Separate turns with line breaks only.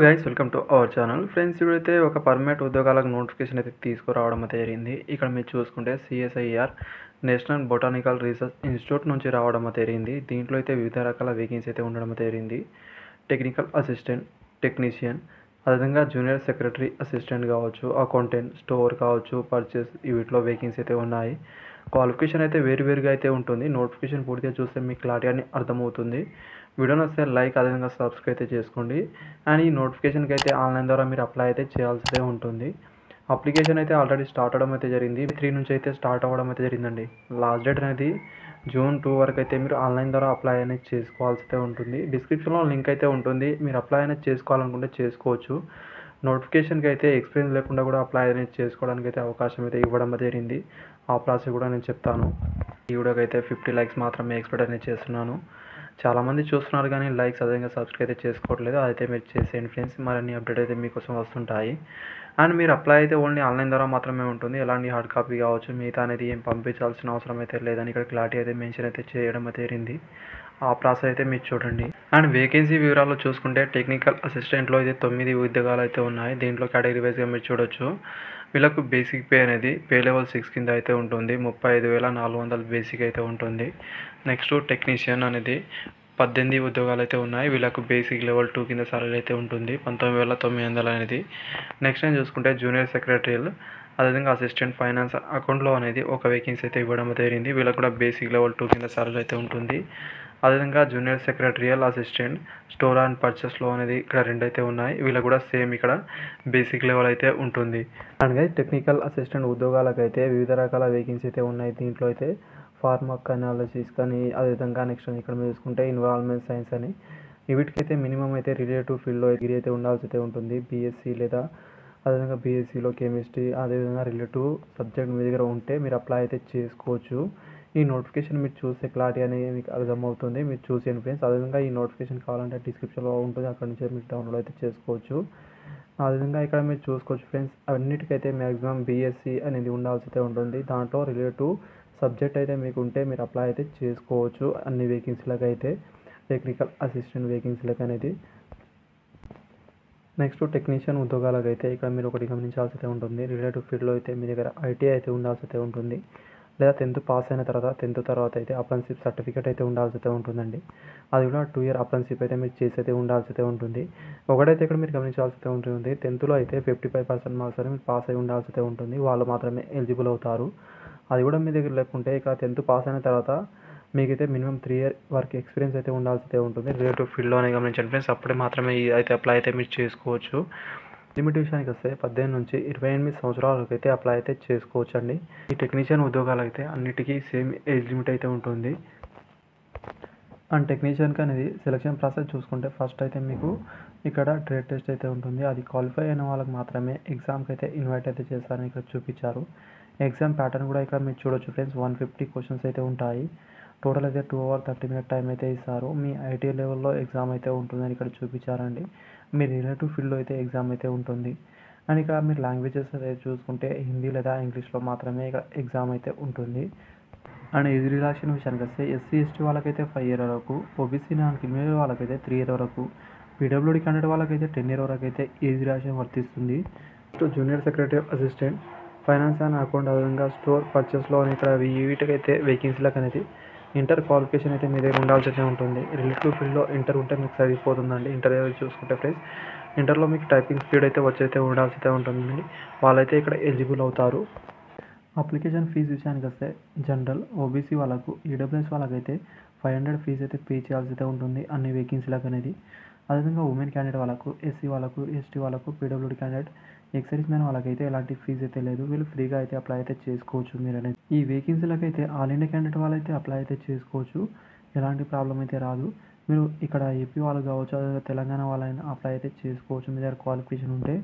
Guys welcome to our channel friends. ఇప్పుడైతే ఒక permanent ఉద్యోగాలకు నోటిఫికేషన్ అయితే తీసుకురావడం అయితే జరిగింది. ఇక్కడ మీరు చూసుకుంటే CSIR national botanical research institute నుంచి రావడం అయితే జరిగింది. దీంట్లో అయితే వివిధ రకాల వేకెన్సీ అయితే ఉండడం అయితే జరిగింది. టెక్నికల్ అసిస్టెంట్, టెక్నీషియన్, అదేవిధంగా జూనియర్ సెక్రటరీ అసిస్టెంట్ కావచ్చు, అకౌంటెంట్, స్టోర్ కావచ్చు, పర్చేస్, వీటిలో వేకెన్సీ అయితే ఉన్నాయి. క్వాలిఫికేషన్ అయితే వేరువేరుగా అయితే ఉంటుంది. నోటిఫికేషన్ పూర్తిగా చూస్తే మీకు క్లారిటీ అని అర్థమవుతుంది. వీడియో నచ్చితే లైక్, అదేవిధంగా సబ్స్క్రైబ్ అయితే చేసుకోండి. అండ్ ఈ నోటిఫికేషన్కి అయితే ఆన్లైన్ ద్వారా మీరు అప్లై అయితే చేయాల్సి ఉంటుంది. అప్లికేషన్ అయితే ఆల్రెడీ స్టార్ట్ అవ్వడం అయితే జరిగింది. 3 నుంచి అయితే స్టార్ట్ అవ్వడం అయితే జరిగిందండి. లాస్ట్ డేట్ అనేది జూన్ 2 వరకు అయితే మీరు ఆన్లైన్ ద్వారా అప్లై అనేది చేసుకోవాల్సి అయితే ఉంటుంది. డిస్క్రిప్షన్లో లింక్ అయితే ఉంటుంది. మీరు అప్లై అనేది చేసుకోవాలనుకుంటే చేసుకోవచ్చు. నోటిఫికేషన్కి అయితే ఎక్స్పీరియన్స్ లేకుండా కూడా అప్లై అనేది చేసుకోవడానికి అయితే అవకాశం అయితే ఇవ్వడం జరిగింది. ఆ ప్రాసెస్ కూడా నేను చెప్తాను. ఈ వీడియోకి అయితే 50 లైక్స్ మాత్రమే ఎక్స్పెక్ట్ అనేది చేస్తున్నాను. చాలామంది చూస్తున్నారు కానీ లైక్స్ అదేవిధంగా సబ్స్క్రైబ్ అయితే చేసుకోవట్లేదు. అదైతే మీరు చేసేయండి ఫ్రెండ్స్. మరిన్ని అప్డేట్ అయితే మీకోసం వస్తుంటాయి. అండ్ మీరు అప్లై అయితే ఓన్లీ ఆన్లైన్ ద్వారా మాత్రమే ఉంటుంది. ఎలాంటి హార్డ్ కాపీ కావచ్చు మిగతా అనేది ఏం పంపించాల్సిన అవసరం అయితే లేదని ఇక్కడ క్లారిటీ అయితే మెన్షన్ అయితే చేయడం అయితే జరిగింది. ఆ ప్రాసెస్ అయితే మీరు చూడండి. అండ్ వేకెన్సీ వివరాలు చూసుకుంటే టెక్నికల్ అసిస్టెంట్లో అయితే 9 ఉద్యోగాలు అయితే ఉన్నాయి. దీంట్లో కేటగిరీ వైజ్గా మీరు చూడొచ్చు. వీళ్ళకు బేసిక్ పే అనేది పే లెవెల్ 6 కింద అయితే ఉంటుంది. 35,400 బేసిక్ అయితే ఉంటుంది. నెక్స్ట్ టెక్నీషియన్ అనేది 18 ఉద్యోగాలు అయితే ఉన్నాయి. వీళ్ళకు బేసిక్ లెవెల్ 2 కింద సాలరీ అయితే ఉంటుంది. 19,900 అనేది. నెక్స్ట్ నేను చూసుకుంటే జూనియర్ సెక్రటరియల్, అదేవిధంగా అసిస్టెంట్ ఫైనాన్స్ అకౌంట్లో అనేది ఒక వేకెన్సీ అయితే ఇవ్వడం జరిగింది. వీళ్ళకు కూడా బేసిక్ లెవెల్ 2 కింద సాలరీ అయితే ఉంటుంది. అదేవిధంగా junior secretarial assistant store and పర్చేస్లో అనేది ఇక్కడ 2 అయితే ఉన్నాయి. వీళ్ళకు కూడా సేమ్ ఇక్కడ బేసిక్ లెవెల్ అయితే ఉంటుంది. అండ్ టెక్నికల్ అసిస్టెంట్ ఉద్యోగాలకైతే వివిధ రకాల వేకెన్సీ అయితే ఉన్నాయి. దీంట్లో అయితే ఫార్మాకనాలసిస్ కానీ, అదేవిధంగా నెక్స్ట్ ఇక్కడ మీరు చూసుకుంటే ఎన్విరాన్మెంట్ సైన్స్ అని, వీటికైతే మినిమం అయితే రిలేటివ్ ఫీల్డ్లో డిగ్రీ అయితే ఉండాల్సి అయితే ఉంటుంది. బీఎస్సీ లేదా అదేవిధంగా బీఎస్సీలో కెమిస్ట్రీ, అదేవిధంగా రిలేటివ్ సబ్జెక్ట్ మీ దగ్గర ఉంటే మీరు అప్లై అయితే చేసుకోవచ్చు. ఈ నోటిఫికేషన్ మీరు చూస్తే క్లారిటీ అనేది మీకు అర్థమవుతుంది. మీరు చూసేయండి ఫ్రెండ్స్. అదేవిధంగా ఈ నోటిఫికేషన్ కావాలంటే డిస్క్రిప్షన్లో ఉంటుంది, అక్కడ నుంచి మీరు డౌన్లోడ్ అయితే చేసుకోవచ్చు. అదేవిధంగా ఇక్కడ మీరు చూసుకోవచ్చు ఫ్రెండ్స్. అన్నిటికైతే మ్యాక్సిమం బీఎస్సీ అనేది ఉండాల్సి అయితే ఉంటుంది. దాంట్లో రిలేటివ్ సబ్జెక్ట్ అయితే మీకు ఉంటే మీరు అప్లై అయితే చేసుకోవచ్చు. అన్ని వేకెన్సీలకు అయితే టెక్నికల్ అసిస్టెంట్ వేకెన్సీలకు అనేది. నెక్స్ట్ టెక్నీషియన్ ఉద్యోగాలకు అయితే ఇక్కడ మీరు ఒకటి గమనించాల్సి అయితే ఉంటుంది. రిలేటివ్ ఫీల్డ్లో అయితే మీ దగ్గర ఐటీ అయితే ఉండాల్సి అయితే ఉంటుంది. లేదా 10th పాస్ అయిన తర్వాత 10th తర్వాత అయితే అప్రెంటిస్‌షిప్ సర్టిఫికేట్ అయితే ఉండాల్సి అయితే ఉంటుందండి. అది కూడా 2 ఇయర్ అప్రెంటిస్‌షిప్ అయితే మీరు చేసి అయితే ఉండాల్సి అయితే ఉంటుంది. ఒకటైతే ఇక్కడ మీరు గమనించాల్సి అయితే ఉంటుంది. 10థ్లో అయితే 55% మార్క్స్ అని మీరు పాస్ అయి ఉండాల్సి అయితే ఉంటుంది. వాళ్ళు మాత్రమే ఎలిజిబుల్ అవుతారు. అది కూడా మీ దగ్గర లేకుంటే ఇక్కడ 10th పాస్ అయిన తర్వాత మీకైతే మినిమం 3 ఇయర్ వరకు ఎక్స్పీరియన్స్ అయితే ఉండాల్సి అయితే ఉంటుంది. రిలేటివ్ ఫీల్డ్లోనే గమనించండి ఫ్రెండ్స్. అప్పుడే మాత్రమే అయితే అప్లై అయితే మీరు చేసుకోవచ్చు. లిమిట్ విషయానికి వస్తే 18 నుంచి 28 సంవత్సరాల వరకు అయితే అప్లై అయితే చేసుకోవచ్చు అండి. ఈ టెక్నీషియన్ ఉద్యోగాలు అయితే అన్నిటికీ సేమ్ ఏజ్ లిమిట్ అయితే ఉంటుంది. అండ్ టెక్నీషియన్కి అనేది సెలక్షన్ ప్రాసెస్ చూసుకుంటే ఫస్ట్ అయితే మీకు ఇక్కడ ట్రేడ్ టెస్ట్ అయితే ఉంటుంది. అది క్వాలిఫై అయిన వాళ్ళకి మాత్రమే ఎగ్జామ్కి అయితే ఇన్వైట్ అయితే చేస్తారని ఇక్కడ చూపించారు. ఎగ్జామ్ ప్యాటర్న్ కూడా ఇక్కడ మీరు చూడొచ్చు ఫ్రెండ్స్. 150 క్వశ్చన్స్ అయితే ఉంటాయి. టోటల్ అయితే 2 hours 30 minutes టైం అయితే ఇస్తారు. మీ ఐటీ లెవెల్లో ఎగ్జామ్ అయితే ఉంటుందని ఇక్కడ చూపించారండి. మీ రిలేటివ్ ఫీల్డ్లో అయితే ఎగ్జామ్ అయితే ఉంటుంది. అండ్ ఇక్కడ మీరు లాంగ్వేజెస్ అయితే చూసుకుంటే హిందీ లేదా ఇంగ్లీష్లో మాత్రమే ఇక్కడ ఎగ్జామ్ అయితే ఉంటుంది. అండ్ ఏజ్ రిలాక్షన్ విషయానికి వస్తే ఎస్సీ ఎస్టీ వాళ్ళకైతే 5 years వరకు, ఓబీసీ నాన్ క్రిమినల్ వాళ్ళకైతే 3 years వరకు, పీడబ్ల్యూడీ క్యాండిడేట్ వాళ్ళకైతే 10 years వరకు అయితే ఏజ్ రిలాక్షన్ వర్తిస్తుంది. Junior secretary assistant finance and account, అదేవిధంగా స్టోర్ పర్చేస్లో ఇక్కడ వీటికైతే వేకెన్సీలకు అనేది ఇంటర్ క్వాలిఫికేషన్ అయితే మీ దగ్గర ఉండాల్సి అయితే ఉంటుంది. రిలేటివ్ ఫీల్డ్లో ఇంటర్ ఉంటే మీకు సరిపోతుందండి. ఇంటర్ చూసుకుంటే ఫ్రెండ్స్, ఇంటర్లో మీకు టైపింగ్ స్పీడ్ అయితే వచ్చైతే ఉండాల్సి అయితే ఉంటుందండి. వాళ్ళైతే ఇక్కడ ఎలిజిబుల్ అవుతారు. అప్లికేషన్ ఫీజు విషయానికి వస్తే జనరల్, ఓబీసీ వాళ్ళకు, ఈడబ్ల్యూఎస్ వాళ్ళకైతే 500 ఫీజు అయితే పే చేయాల్సి అయితే ఉంటుంది అన్ని వేకెన్సీలకు అనేది. అదేవిధంగా ఉమెన్ క్యాండిడేట్ వాళ్ళకు, ఎస్సీ వాళ్ళకు, ఎస్టీ వాళ్ళకు, పీడబ్ల్యూడీ క్యాండిడేట్, ఎక్సైజ్ మ్యాన్ వాళ్ళకైతే ఎలాంటి ఫీజు అయితే లేదు. వీళ్ళు ఫ్రీగా అయితే అప్లై అయితే చేసుకోవచ్చు మీరు అనేది. ఈ వేకెన్సీలకు అయితే ఆల్ ఇండియా క్యాండిడేట్ వాళ్ళైతే అప్లై అయితే చేసుకోవచ్చు. ఎలాంటి ప్రాబ్లం అయితే రాదు. మీరు ఇక్కడ ఏపీ వాళ్ళు కావచ్చు, అదేవిధంగా తెలంగాణ వాళ్ళైనా అప్లై అయితే చేసుకోవచ్చు మీ దగ్గర క్వాలిఫికేషన్ ఉంటే.